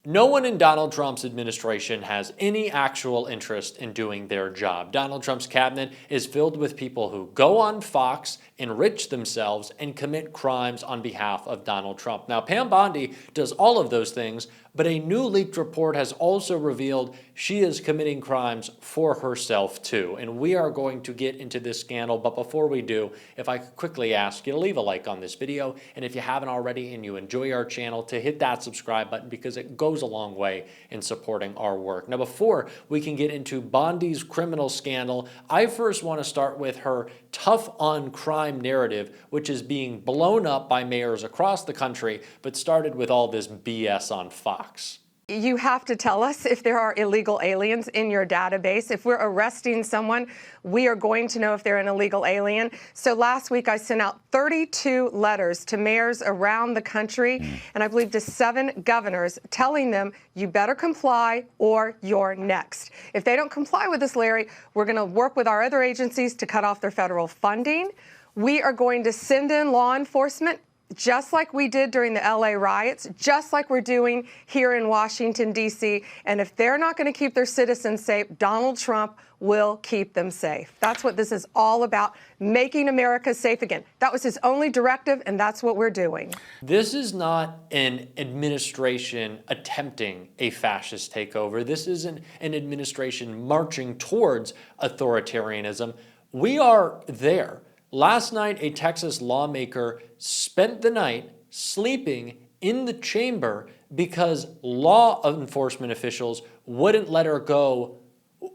No one in Donald Trump's administration has any actual interest in doing their job. Donald Trump's cabinet is filled with people who go on Fox, enrich themselves, and commit crimes on behalf of Donald Trump. Now, Pam Bondi does all of those things, but a new leaked report has also revealed she is committing crimes for herself too. And we are going to get into this scandal, but before we do, if I could quickly ask you to leave a like on this video, and if you haven't already and you enjoy our channel, to hit that subscribe button because it goes a long way in supporting our work. Now, before we can get into Bondi's criminal scandal, I first want to start with her tough on crime narrative, which is being blown up by mayors across the country, but started with all this BS on Fox. You have to tell us if there are illegal aliens in your database. If we're arresting someone, we are going to know if they're an illegal alien. So last week I sent out 32 letters to mayors around the country, and I believe to 7 governors, telling them you better comply or you're next. If they don't comply with this, Larry, we're going to work with our other agencies to cut off their federal funding. We are going to send in law enforcement, just like we did during the LA riots, just like we're doing here in Washington, D.C. And if they're not going to keep their citizens safe, Donald Trump will keep them safe. That's what this is all about, making America safe again. That was his only directive, and that's what we're doing. This is not an administration attempting a fascist takeover. This isn't an administration marching towards authoritarianism. We are there. Last night, a Texas lawmaker spent the night sleeping in the chamber because law enforcement officials wouldn't let her go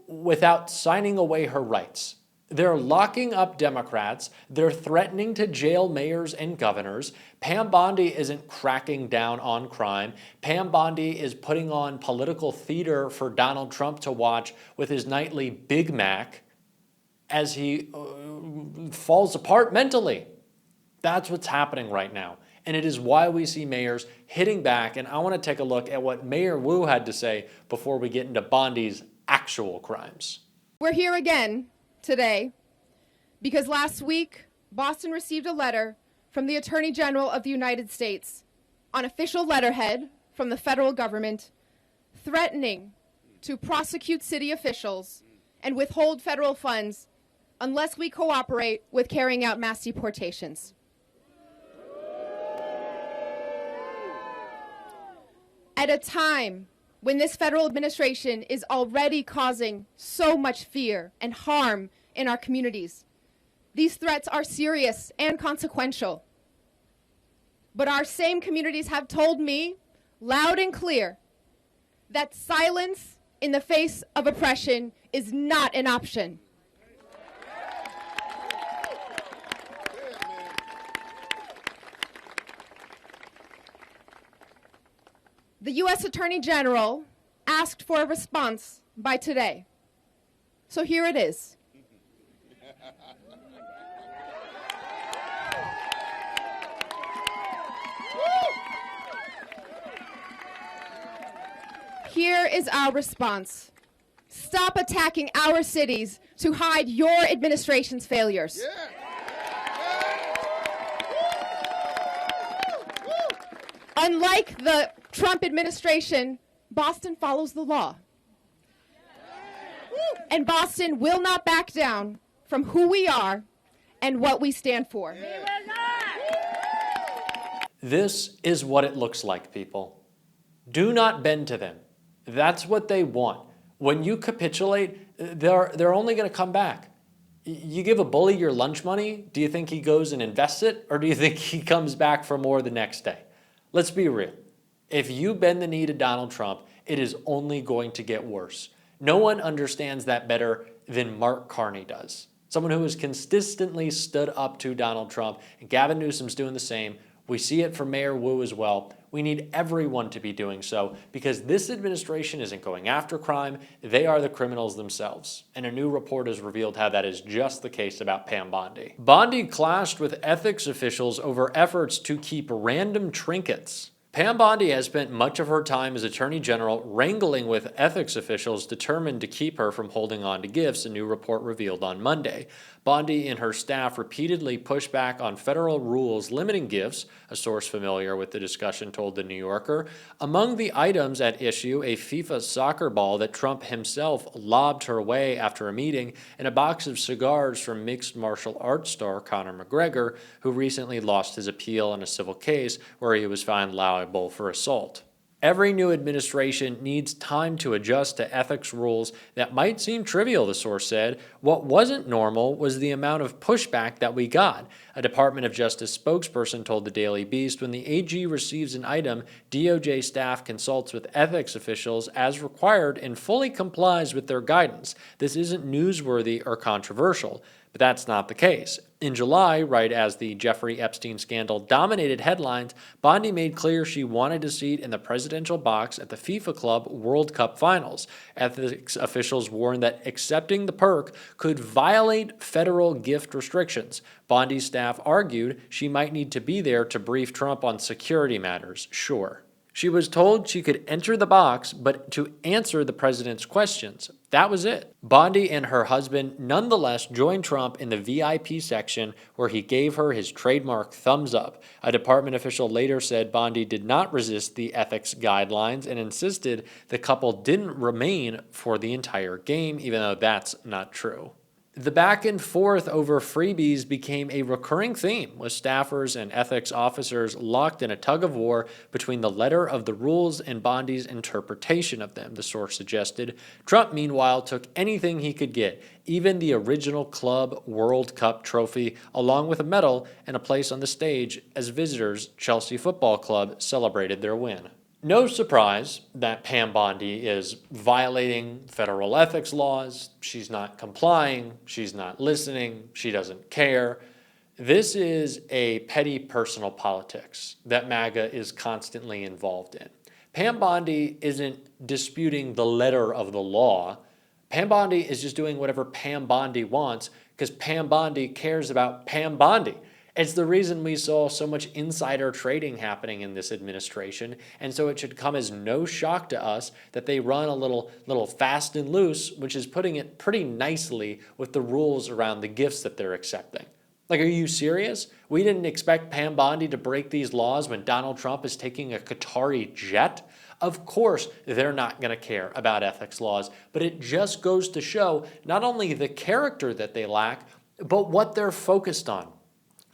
without signing away her rights. They're locking up Democrats. They're threatening to jail mayors and governors. Pam Bondi isn't cracking down on crime. Pam Bondi is putting on political theater for Donald Trump to watch with his nightly Big Mac as he falls apart mentally. That's what's happening right now. And it is why we see mayors hitting back. And I want to take a look at what Mayor Wu had to say before we get into Bondi's actual crimes. We're here again today because last week, Boston received a letter from the Attorney General of the United States on official letterhead from the federal government threatening to prosecute city officials and withhold federal funds unless we cooperate with carrying out mass deportations. At a time when this federal administration is already causing so much fear and harm in our communities, these threats are serious and consequential. But our same communities have told me loud and clear that silence in the face of oppression is not an option. The U.S. Attorney General asked for a response by today. So here it is. Here is our response. Stop attacking our cities to hide your administration's failures. Unlike the Trump administration, Boston follows the law. And Boston will not back down from who we are and what we stand for. This is what it looks like, people. Do not bend to them. That's what they want. When you capitulate, they're only going to come back. You give a bully your lunch money, do you think he goes and invests it, or do you think he comes back for more the next day? Let's be real. If you bend the knee to Donald Trump, it is only going to get worse. No one understands that better than Mark Carney does. Someone who has consistently stood up to Donald Trump, and Gavin Newsom's doing the same. We see it from Mayor Wu as well. We need everyone to be doing so because this administration isn't going after crime. They are the criminals themselves. And a new report has revealed how that is just the case about Pam Bondi. Bondi clashed with ethics officials over efforts to keep random trinkets. Pam Bondi has spent much of her time as Attorney General wrangling with ethics officials determined to keep her from holding on to gifts, a new report revealed on Monday. Bondi and her staff repeatedly pushed back on federal rules limiting gifts, a source familiar with the discussion told The New Yorker. Among the items at issue, a FIFA soccer ball that Trump himself lobbed her way after a meeting, and a box of cigars from mixed martial arts star Conor McGregor, who recently lost his appeal in a civil case where he was found liable for assault. Every new administration needs time to adjust to ethics rules that might seem trivial, the source said. What wasn't normal was the amount of pushback that we got. A Department of Justice spokesperson told the Daily Beast when the AG receives an item, DOJ staff consults with ethics officials as required and fully complies with their guidance. This isn't newsworthy or controversial. But that's not the case. In July, right as the Jeffrey Epstein scandal dominated headlines, Bondi made clear she wanted a seat in the presidential box at the FIFA Club World Cup Finals. Ethics officials warned that accepting the perk could violate federal gift restrictions. Bondi's staff argued she might need to be there to brief Trump on security matters, sure. She was told she could enter the box, but to answer the president's questions. That was it. Bondi and her husband nonetheless joined Trump in the VIP section where he gave her his trademark thumbs up. A department official later said Bondi did not resist the ethics guidelines and insisted the couple didn't remain for the entire game, even though that's not true. The back and forth over freebies became a recurring theme, with staffers and ethics officers locked in a tug-of-war between the letter of the rules and Bondi's interpretation of them, the source suggested. Trump, meanwhile, took anything he could get, even the original Club World Cup trophy, along with a medal and a place on the stage as visitors, Chelsea Football Club, celebrated their win. No surprise that Pam Bondi is violating federal ethics laws. She's not complying. She's not listening. She doesn't care. This is a petty personal politics that MAGA is constantly involved in. Pam Bondi isn't disputing the letter of the law. Pam Bondi is just doing whatever Pam Bondi wants because Pam Bondi cares about Pam Bondi. It's the reason we saw so much insider trading happening in this administration, and so it should come as no shock to us that they run a little fast and loose, which is putting it pretty nicely with the rules around the gifts that they're accepting. Like, are you serious? We didn't expect Pam Bondi to break these laws when Donald Trump is taking a Qatari jet? Of course, they're not going to care about ethics laws, but it just goes to show not only the character that they lack, but what they're focused on.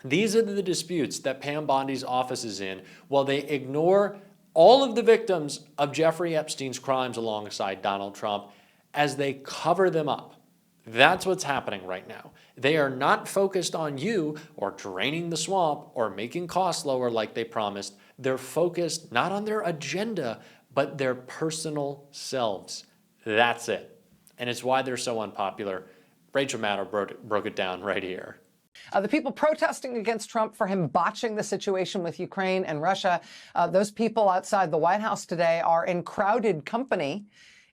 These are the disputes that Pam Bondi's office is in while they ignore all of the victims of Jeffrey Epstein's crimes alongside Donald Trump as they cover them up. That's what's happening right now. They are not focused on you or draining the swamp or making costs lower like they promised. They're focused not on their agenda, but their personal selves. That's it. And it's why they're so unpopular. Rachel Maddow broke it down right here. The people protesting against Trump for him botching the situation with Ukraine and Russia, those people outside the White House today are in crowded company.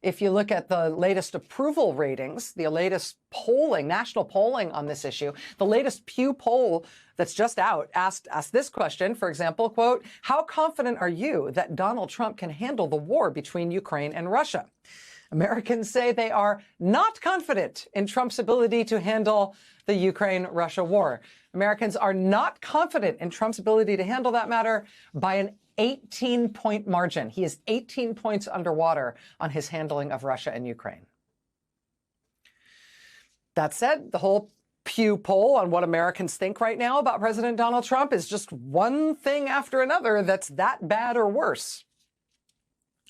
If you look at the latest approval ratings, the latest polling, national polling on this issue, the latest Pew poll that's just out asked this question, for example, quote, "How confident are you that Donald Trump can handle the war between Ukraine and Russia?" Americans say they are not confident in Trump's ability to handle the Ukraine-Russia war. Americans are not confident in Trump's ability to handle that matter by an 18-point margin. He is 18 points underwater on his handling of Russia and Ukraine. That said, the whole Pew poll on what Americans think right now about President Donald Trump is just one thing after another that's that bad or worse.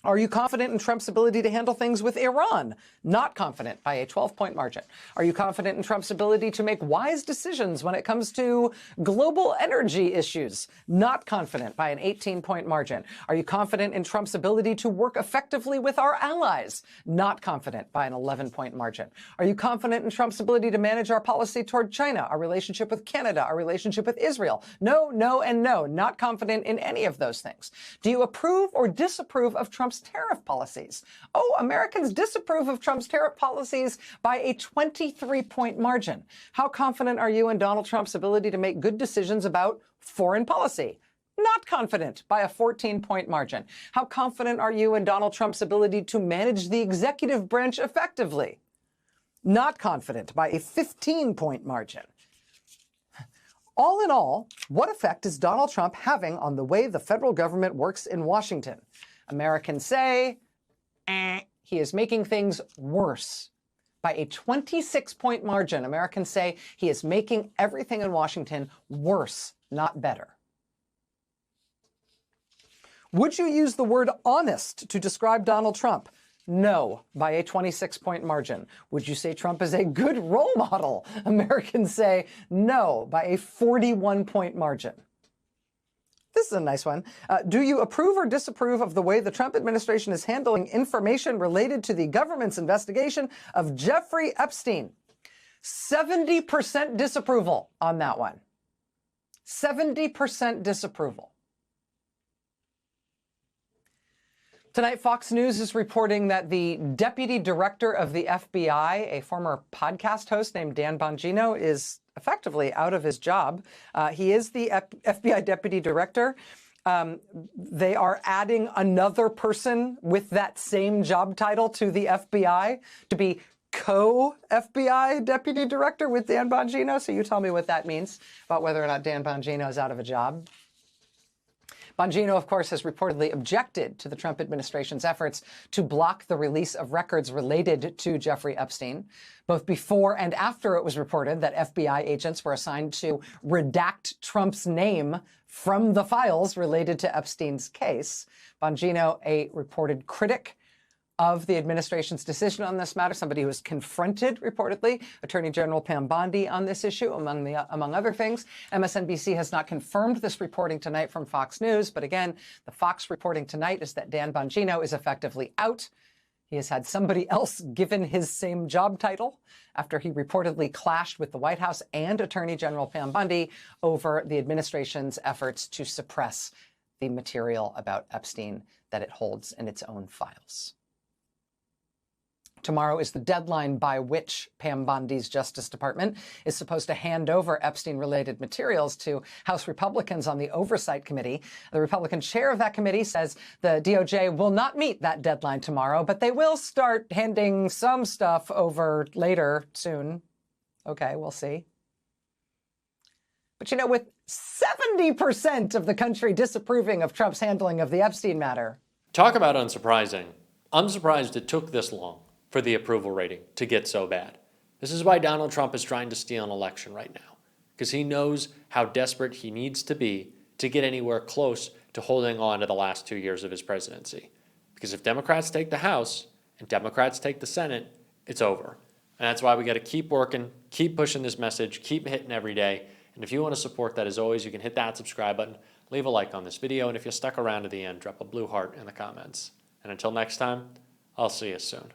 Are you confident in Trump's ability to handle things with Iran? Not confident by a 12-point margin. Are you confident in Trump's ability to make wise decisions when it comes to global energy issues? Not confident by an 18-point margin. Are you confident in Trump's ability to work effectively with our allies? Not confident by an 11-point margin. Are you confident in Trump's ability to manage our policy toward China, our relationship with Canada, our relationship with Israel? No, no, and no. Not confident in any of those things. Do you approve or disapprove of Trump's tariff policies? Oh, Americans disapprove of Trump's tariff policies by a 23-point margin. How confident are you in Donald Trump's ability to make good decisions about foreign policy? Not confident by a 14-point margin. How confident are you in Donald Trump's ability to manage the executive branch effectively? Not confident by a 15-point margin. All in all, what effect is Donald Trump having on the way the federal government works in Washington? Americans say, he is making things worse. By a 26-point margin, Americans say he is making everything in Washington worse, not better. Would you use the word honest to describe Donald Trump? No, by a 26-point margin. Would you say Trump is a good role model? Americans say no, by a 41-point margin. This is a nice one. Do you approve or disapprove of the way the Trump administration is handling information related to the government's investigation of Jeffrey Epstein? 70% disapproval on that one. 70% disapproval. Tonight, Fox News is reporting that the deputy director of the FBI, a former podcast host named Dan Bongino, is effectively out of his job. He is the FBI deputy director. They are adding another person with that same job title to the FBI to be co-FBI deputy director with Dan Bongino. So you tell me what that means about whether or not Dan Bongino is out of a job. Bongino, of course, has reportedly objected to the Trump administration's efforts to block the release of records related to Jeffrey Epstein. Both before and after it was reported that FBI agents were assigned to redact Trump's name from the files related to Epstein's case. Bongino, a reported critic of the administration's decision on this matter, somebody who has confronted, reportedly, Attorney General Pam Bondi on this issue, among other things. MSNBC has not confirmed this reporting tonight from Fox News, but again, the Fox reporting tonight is that Dan Bongino is effectively out. He has had somebody else given his same job title after he reportedly clashed with the White House and Attorney General Pam Bondi over the administration's efforts to suppress the material about Epstein that it holds in its own files. Tomorrow is the deadline by which Pam Bondi's Justice Department is supposed to hand over Epstein-related materials to House Republicans on the Oversight Committee. The Republican chair of that committee says the DOJ will not meet that deadline tomorrow, but they will start handing some stuff over later, soon. Okay, we'll see. But you know, with 70% of the country disapproving of Trump's handling of the Epstein matter. Talk about unsurprising. I'm surprised it took this long for the approval rating to get so bad. This is why Donald Trump is trying to steal an election right now, because he knows how desperate he needs to be to get anywhere close to holding on to the last 2 years of his presidency. Because if Democrats take the House and Democrats take the Senate, it's over. And that's why we got to keep working, keep pushing this message, keep hitting every day. And if you want to support that, as always, you can hit that subscribe button, leave a like on this video, and if you stuck around to the end, drop a blue heart in the comments. And until next time, I'll see you soon.